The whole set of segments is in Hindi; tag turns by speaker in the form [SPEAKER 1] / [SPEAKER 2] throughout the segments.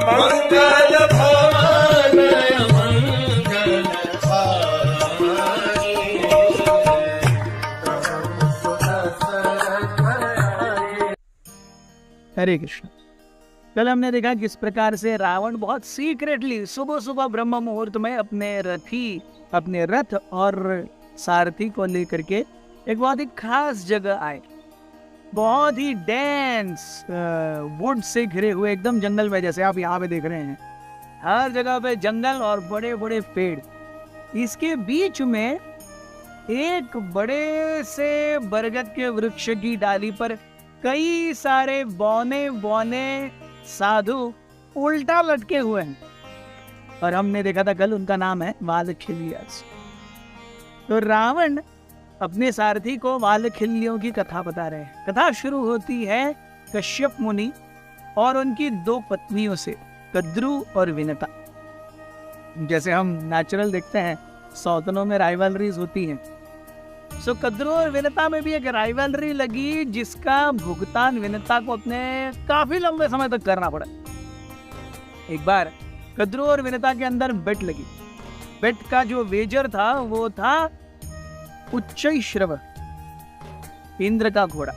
[SPEAKER 1] मंगल भवन मंगल हारी।
[SPEAKER 2] हरे कृष्ण। कल हमने देखा किस प्रकार से रावण बहुत सीक्रेटली सुबह सुबह ब्रह्म मुहूर्त में अपने रथ और सारथी को लेकर के एक बहुत ही खास जगह आए। बहुत ही डेंस वुड से घिरे हुए एकदम जंगल में, जैसे आप यहाँ पे देख रहे हैं हर जगह पे जंगल और बड़े बड़े पेड़। इसके बीच में एक बड़े से बरगद के वृक्ष की डाली पर कई सारे बौने बौने साधु उल्टा लटके हुए हैं, और हमने देखा था कल उनका नाम है वालखिल्यस। तो रावण अपने सारथी को वालखिल्यों की कथा बता रहे हैं। कथा शुरू होती है कश्यप मुनि और उनकी दो पत्नियों से, कद्रु और विनता। जैसे हम नेचुरल देखते हैं सौतनों में राइवलरीज होती हैं, सो कद्रु और विनता में भी एक राइवलरी लगी, जिसका भुगतान विनता को अपने काफी लंबे समय तक करना पड़ा। एक बार कद्रु और विनता के अंदर बेट लगी। बेट का जो वेजर था वो था उच्चैश्रव, इंद्र का घोड़ा।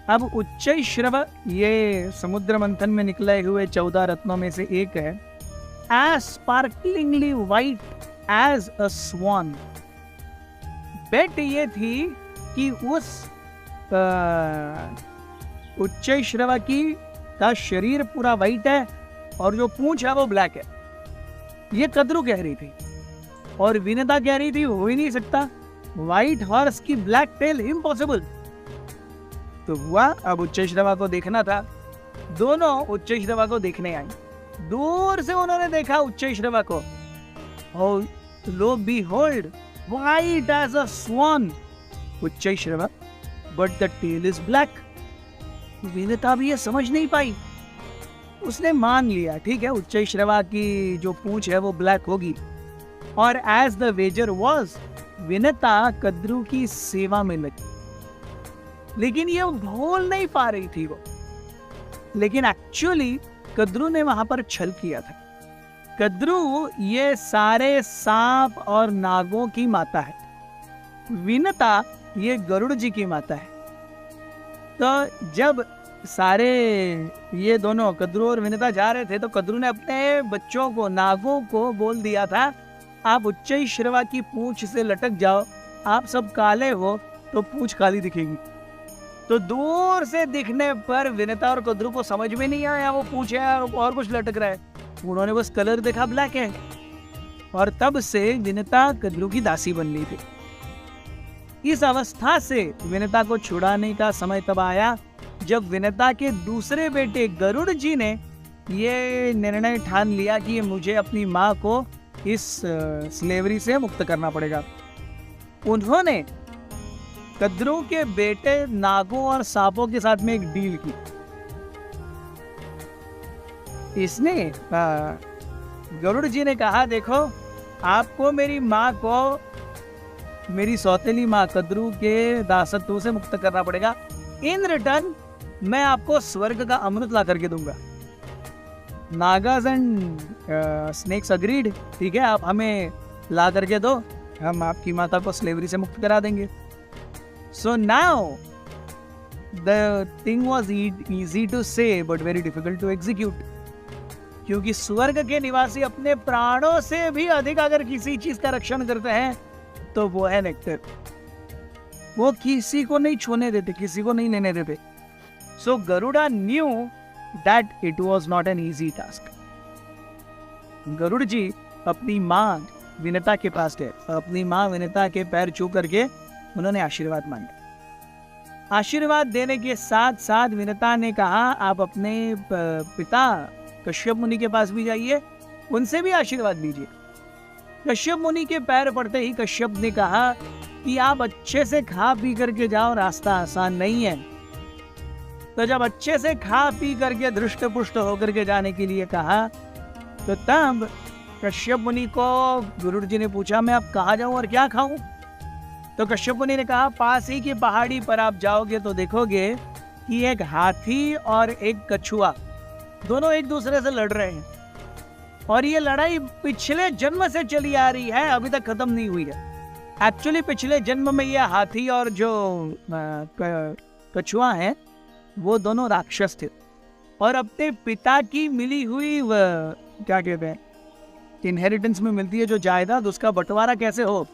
[SPEAKER 2] अब उच्चैश्रव ये समुद्र मंथन में निकले हुए 14 रत्नों में से एक है। एज स्पार्कलिंगली व्हाइट एज अ स्वान। बेट ये थी कि उस उच्चैश्रवा का शरीर पूरा व्हाइट है और जो पूंछ है वो ब्लैक है। ये कद्रु कह रही थी, और विनता कह रही थी हो ही नहीं सकता, व्हाइट हॉर्स की ब्लैक टेल इम्पॉसिबल। तो हुआ अब उच्चैश्रवा को देखना था। दोनों उच्चैश्रवा को देखने आई। दूर से उन्होंने देखा उच्चैश्रवा को, और lo behold white as a swan Uchchaihshrava, but the tail is black। Vinata भी ये समझ नहीं पाई। उसने मान लिया ठीक है उच्चैश्रवा की जो पूंछ है वो ब्लैक होगी, और as the wager was Vinata Kadru की सेवा में लगी। लेकिन ये भूल नहीं पा रही थी वो। लेकिन एक्चुअली कद्रु ने वहां पर छल किया था। कद्रु ये सारे सांप और नागों की माता है। विनता ये गरुड़ जी की माता है। तो जब सारे ये दोनों कद्रु और विनता जा रहे थे, तो कद्रु ने अपने बच्चों को, नागों को बोल दिया था, आप उच्चैश्रवा की पूंछ से लटक जाओ, आप सब काले हो तो पूंछ काली दिखेगी। तो दूर से दिखने पर विनता और कद्रु को समझ में नहीं आया वो पूंछ है और कुछ लटक रहा है। उन्होंने बस कलर देखा ब्लैक है, और तब से विनता कद्रु की दासी बन ली थी। इस अवस्था से विनता को छुड़ाने का समय तब आया जब विनता के दूसरे बेटे गरुड़ जी ने ये निर्णय ठान लिया कि मुझे अपनी माँ को इस स्लेवरी से मुक्त करना पड़ेगा। उन्होंने कद्रु के बेटे नागों और सांपों के साथ में एक डील की। इसने गरुड़ जी ने कहा, देखो आपको मेरी माँ को, मेरी सौतेली माँ कद्रु के दासत्व से मुक्त करना पड़ेगा। इन रिटर्न मैं आपको स्वर्ग का अमृत ला करके दूंगा। नागास एंड स्नेक्स अग्रीड, ठीक है आप हमें ला करके दो, हम आपकी माता को स्लेवरी से मुक्त करा देंगे। So now the thing was easy to say but very difficult to execute. क्योंकि स्वर्ग के निवासी अपने प्राणों से भी अधिक अगर किसी चीज का रक्षण करते हैं तो वो है नेक्टर। वो किसी को नहीं छूने देते, किसी को नहीं लेने देते। So Garuda knew that it was not an easy task. Garuda ji अपनी माँ विनता के पास गए। अपनी माँ विनता के पैर छू करके उन्होंने आशीर्वाद मांगा। आशीर्वाद देने के साथ साथ विनता ने कहा, आप अपने पिता कश्यप मुनि के पास भी जाइए, उनसे भी आशीर्वाद लीजिए। कश्यप मुनि के पैर पड़ते ही कश्यप ने कहा कि आप अच्छे से खा पी करके जाओ, रास्ता आसान नहीं है। तो जब अच्छे से खा पी करके धृष्ट पुष्ट होकर के जाने के लिए कहा, तो तब कश्यप मुनि को गुरु जी ने पूछा, मैं अब कहाँ जाऊं और क्या खाऊं? तो कश्यप मुनि ने कहा, पास ही की पहाड़ी पर आप जाओगे तो देखोगे कि एक हाथी और एक कछुआ दोनों एक दूसरे से लड़ रहे हैं और ये लड़ाई पिछले जन्म से चली आ रही है, अभी तक खत्म नहीं हुई है। एक्चुअली पिछले जन्म में ये हाथी और जो कछुआ है वो दोनों राक्षस थे और अपने पिता की मिली हुई क्या कहते हैं इनहेरिटेंस में मिलती है जो जायदाद, उसका बंटवारा कैसे हो,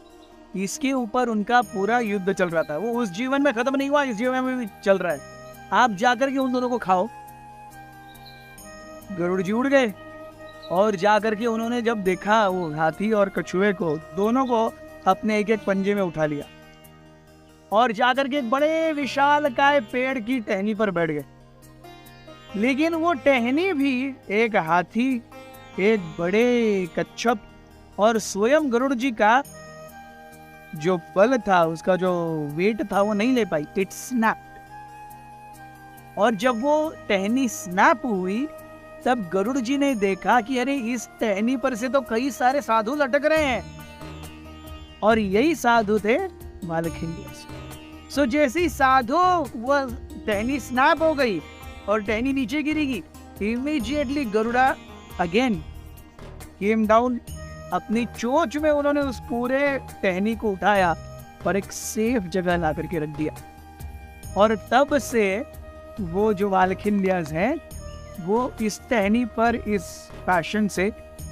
[SPEAKER 2] इसके ऊपर उनका पूरा युद्ध चल रहा था। वो उस जीवन में खत्म नहीं हुआ, इस जीवन में भी चल रहा है। आप जाकर के उन दोनों को खाओ। गरुड़ जी उड़ गए और जाकर के उन्होंने जब देखा वो हाथी और कछुए को, दोनों को अपने एक एक पंजे में उठा लिया और जाकर के एक बड़े विशालकाय पेड़ की टहनी पर बैठ गए। लेकिन वो टहनी भी एक हाथी, एक बड़े कच्छप और स्वयं गरुड़ जी का जो बल था, उसका जो वेट था, वो नहीं ले पाई। It snap. और जब वो टहनी स्नैप हुई तब गरुड़ जी ने देखा कि अरे इस टहनी पर से तो कई सारे साधु लटक रहे हैं और यही साधु थे वालखिंडियस। सो जैसे ही साधु वो टहनी स्नैप हो गई और टहनी नीचे गिरेगी, immediately Garuda again came down. अपनी चोंच में उन्होंने उस पूरे टहनी को उठाया और एक सेफ जगह ला करके रख दिया। और तब से वो जो वालखिंडियस हैं वो इस टहनी पर इस फैशन से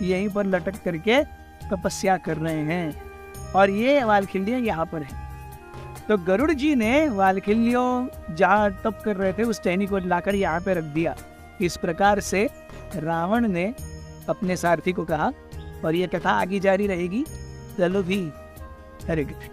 [SPEAKER 2] यहीं पर लटक करके तपस्या कर रहे हैं और ये वालखिंडियाँ यहाँ पर हैं। तो गरुड़ जी ने वालखिल्यों जहाँ तप कर रहे थे उस टहनी को लाकर यहाँ पे रख दिया। इस प्रकार से रावण ने अपने सारथी को कहा और ये कथा आगे जारी रहेगी। चलो भी, हरे कृष्ण।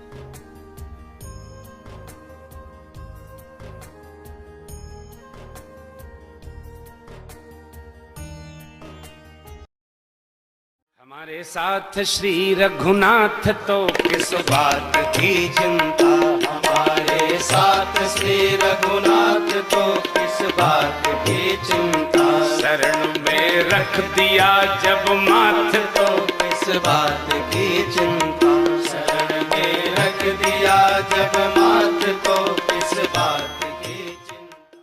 [SPEAKER 1] हमारे साथ श्री रघुनाथ तो किस बात की चिंता, हमारे साथ श्री रघुनाथ तो किस बात की चिंता, शरण में रख दिया जब माथ तो किस बात की चिंता।